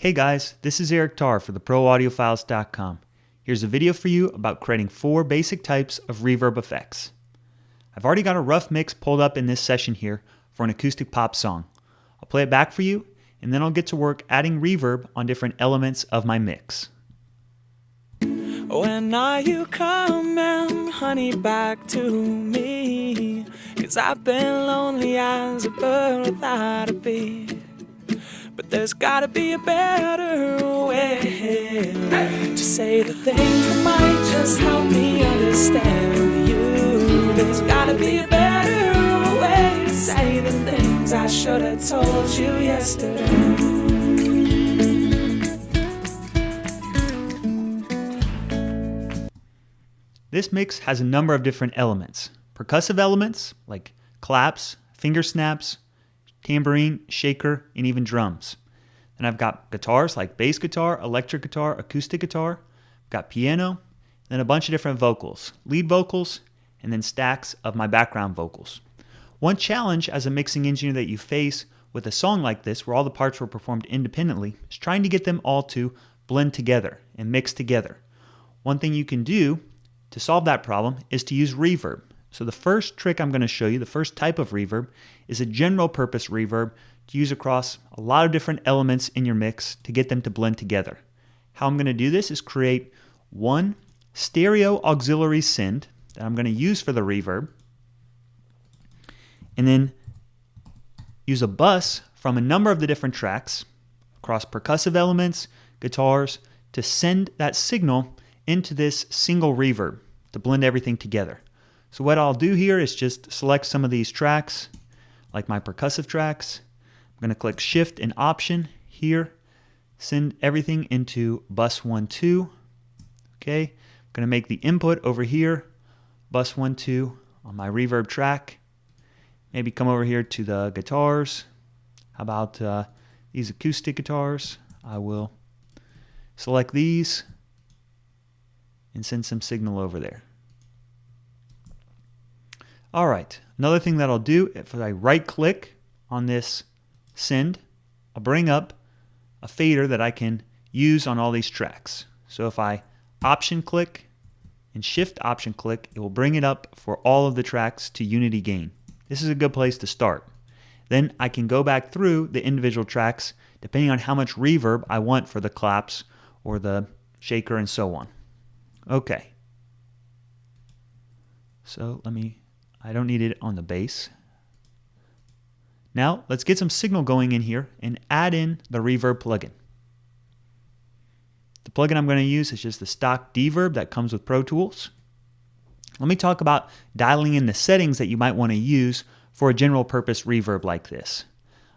Hey guys, this is Eric Tarr for theproaudiofiles.com. Here's a video for you about creating 4 basic types of reverb effects. I've already got a rough mix pulled up in this session here for an acoustic pop song. I'll play it back for you, and then I'll get to work adding reverb on different elements of my mix. When are you coming, honey, back to me? 'Cause I've been lonely as a bird without a beat. But there's gotta be a better way to say the things that might just help me understand you. There's gotta be a better way to say the things I should have told you yesterday. This mix has a number of different elements. Percussive elements like claps, finger snaps, tambourine, shaker, and even drums. Then I've got guitars like bass guitar, electric guitar, acoustic guitar. I've got piano, then a bunch of different vocals, lead vocals, and then stacks of my background vocals. One challenge as a mixing engineer that you face with a song like this, where all the parts were performed independently, is trying to get them all to blend together and mix together. One thing you can do to solve that problem is to use reverb. So the first trick I'm going to show you, the first type of reverb, is a general purpose reverb to use across a lot of different elements in your mix to get them to blend together. How I'm going to do this is create one stereo auxiliary send that I'm going to use for the reverb, and then use a bus from a number of the different tracks across percussive elements, guitars, to send that signal into this single reverb to blend everything together. So what I'll do here is just select some of these tracks, like my percussive tracks. I'm going to click Shift and Option here, send everything into bus 1, 2. Okay, I'm going to make the input over here, bus 1, 2 on my reverb track. Maybe come over here to the guitars. How about these acoustic guitars? I will select these and send some signal over there. All right, another thing that I'll do, if I right click on this send, I'll bring up a fader that I can use on all these tracks. So if I option click and shift option click, it will bring it up for all of the tracks to unity gain. This is a good place to start. Then I can go back through the individual tracks depending on how much reverb I want for the claps or the shaker and so on. Okay. So I don't need it on the bass. Now let's get some signal going in here and add in the reverb plugin. The plugin I'm going to use is just the stock Reverb that comes with Pro Tools. Let me talk about dialing in the settings that you might want to use for a general purpose reverb like this.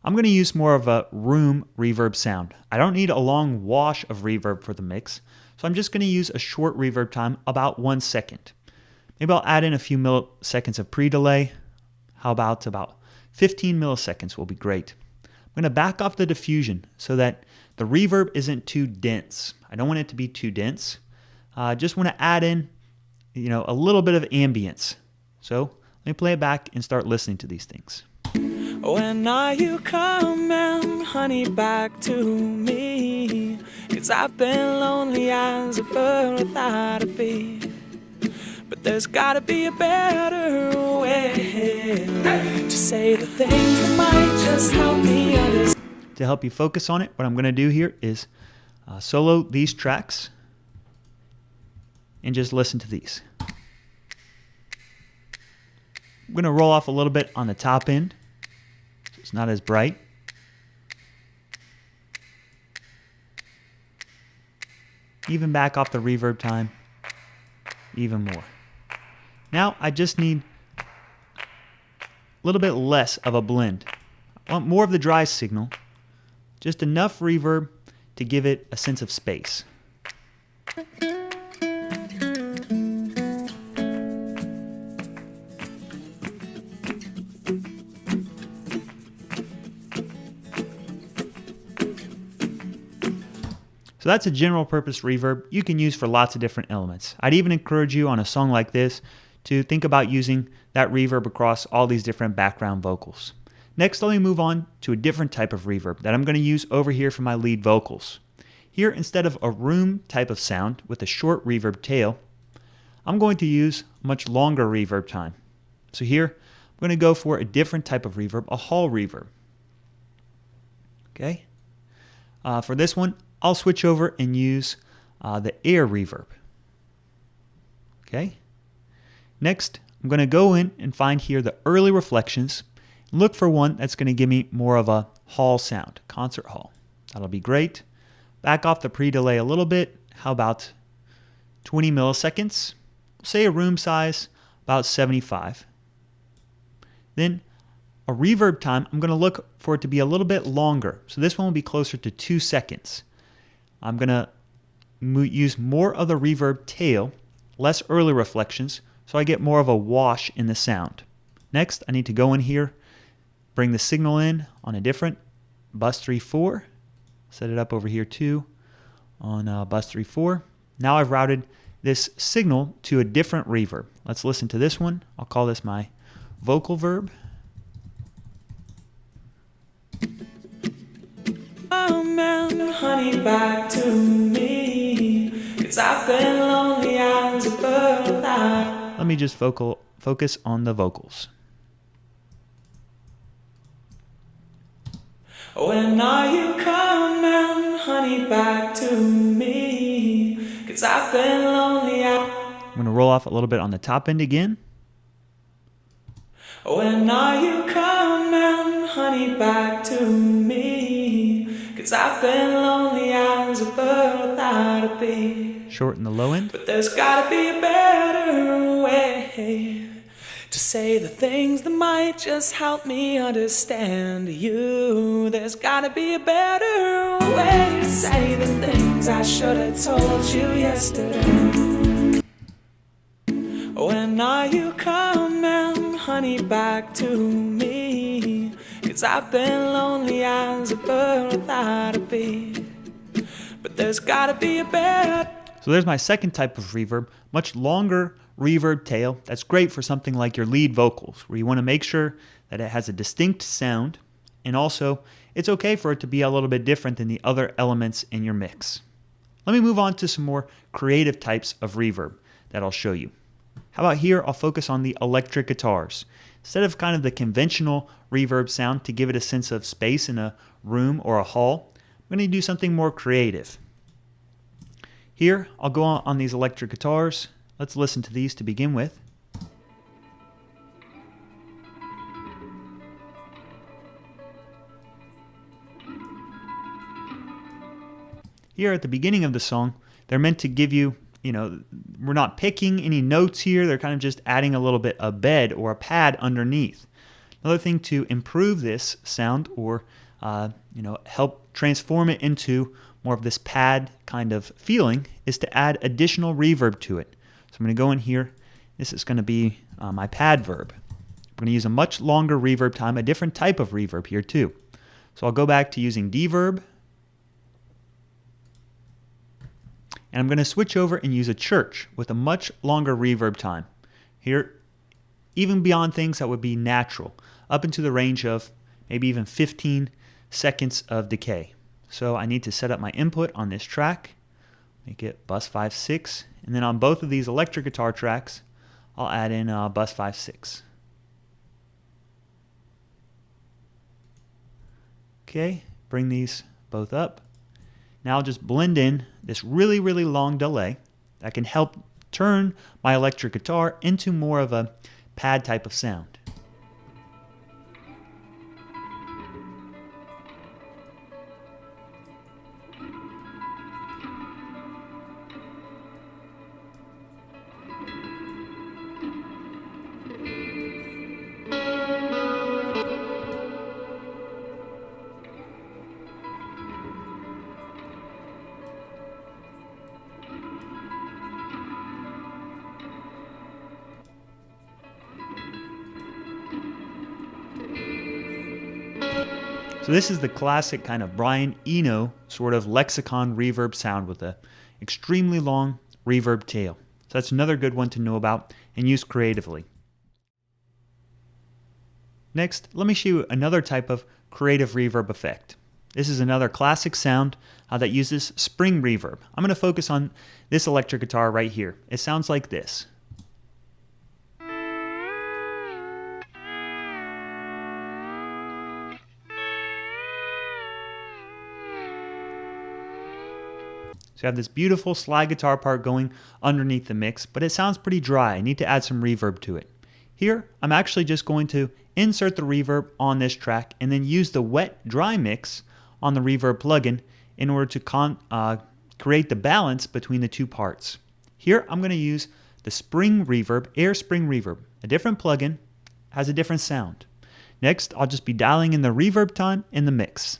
I'm going to use more of a room reverb sound. I don't need a long wash of reverb for the mix, so I'm just going to use a short reverb time, about 1 second. Maybe I'll add in a few milliseconds of pre-delay. How about 15 milliseconds will be great. I'm going to back off the diffusion so that the reverb isn't too dense. I don't want it to be too dense. I just want to add in, a little bit of ambience. So let me play it back and start listening to these things. When are you coming, honey, back to me? 'Cause I've been lonely as a bird without a beat. But there's gotta be a better way to say the things that might just help me understand. To help you focus on it, what I'm going to do here is solo these tracks and just listen to these. I'm going to roll off a little bit on the top end so it's not as bright. Even back off the reverb time even more. Now I just need a little bit less of a blend. I want more of the dry signal, just enough reverb to give it a sense of space. So that's a general purpose reverb you can use for lots of different elements. I'd even encourage you on a song like this to think about using that reverb across all these different background vocals. Next, let me move on to a different type of reverb that I'm going to use over here for my lead vocals. Here, instead of a room type of sound with a short reverb tail, I'm going to use much longer reverb time. So here, I'm going to go for a different type of reverb, a hall reverb. Okay. For this one, I'll switch over and use the air reverb. Okay. Next, I'm going to go in and find here the early reflections. Look for one that's going to give me more of a hall sound, concert hall. That'll be great. Back off the pre-delay a little bit. How about 20 milliseconds? Say a room size about 75. Then a reverb time, I'm going to look for it to be a little bit longer. So this one will be closer to 2 seconds. I'm going to use more of the reverb tail, less early reflections, so I get more of a wash in the sound. Next, I need to go in here, bring the signal in on a different bus 3-4. Set it up over here too on bus 3-4. Now I've routed this signal to a different reverb. Let's listen to this one. I'll call this my vocal verb. Come and honey back to me, 'cause I've been lonely as a bird. Let me just focus on the vocals. When are you coming, honey, back to me? 'Cause I've been lonely. I'm going to roll off a little bit on the top end again. When are you coming, honey, back to me? 'Cause I've been lonely as a bird without a bee. Shorten the low end. But there's gotta be a better way to say the things that might just help me understand you. There's gotta be a better way to say the things I should have told you yesterday. When are you coming, honey, back to me? 'Cause I've been lonely as a bird without a bee. But there's gotta be a better. So there's my second type of reverb, much longer reverb tail. That's great for something like your lead vocals, where you want to make sure that it has a distinct sound, and also it's okay for it to be a little bit different than the other elements in your mix. Let me move on to some more creative types of reverb that I'll show you. How about here, I'll focus on the electric guitars. Instead of kind of the conventional reverb sound to give it a sense of space in a room or a hall, I'm going to do something more creative. Here, I'll go on these electric guitars. Let's listen to these to begin with. Here at the beginning of the song, they're meant to give you, we're not picking any notes here. They're kind of just adding a little bit of bed or a pad underneath. Another thing to improve this sound or, help transform it into more of this pad kind of feeling is to add additional reverb to it. So I'm going to go in here. This is going to be my pad verb. I'm going to use a much longer reverb time, a different type of reverb here too. So I'll go back to using deverb. And I'm going to switch over and use a church with a much longer reverb time. Here, even beyond things that would be natural, up into the range of maybe even 15 seconds of decay. So I need to set up my input on this track, make it bus 5-6, and then on both of these electric guitar tracks, I'll add in bus 5-6. Okay, bring these both up. Now I'll just blend in this really, really long delay that can help turn my electric guitar into more of a pad type of sound. So this is the classic kind of Brian Eno sort of lexicon reverb sound with a extremely long reverb tail. So that's another good one to know about and use creatively. Next, let me show you another type of creative reverb effect. This is another classic sound that uses spring reverb. I'm going to focus on this electric guitar right here. It sounds like this. So you have this beautiful slide guitar part going underneath the mix, but it sounds pretty dry. I need to add some reverb to it. Here, I'm actually just going to insert the reverb on this track and then use the wet dry mix on the reverb plugin in order to create the balance between the two parts. Here, I'm going to use the spring reverb, air spring reverb. A different plugin has a different sound. Next, I'll just be dialing in the reverb time in the mix.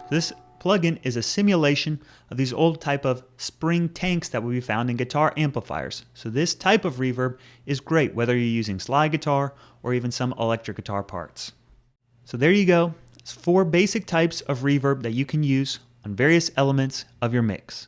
This plugin is a simulation of these old type of spring tanks that would be found in guitar amplifiers. So this type of reverb is great whether you're using slide guitar or even some electric guitar parts. So there you go. It's 4 basic types of reverb that you can use on various elements of your mix.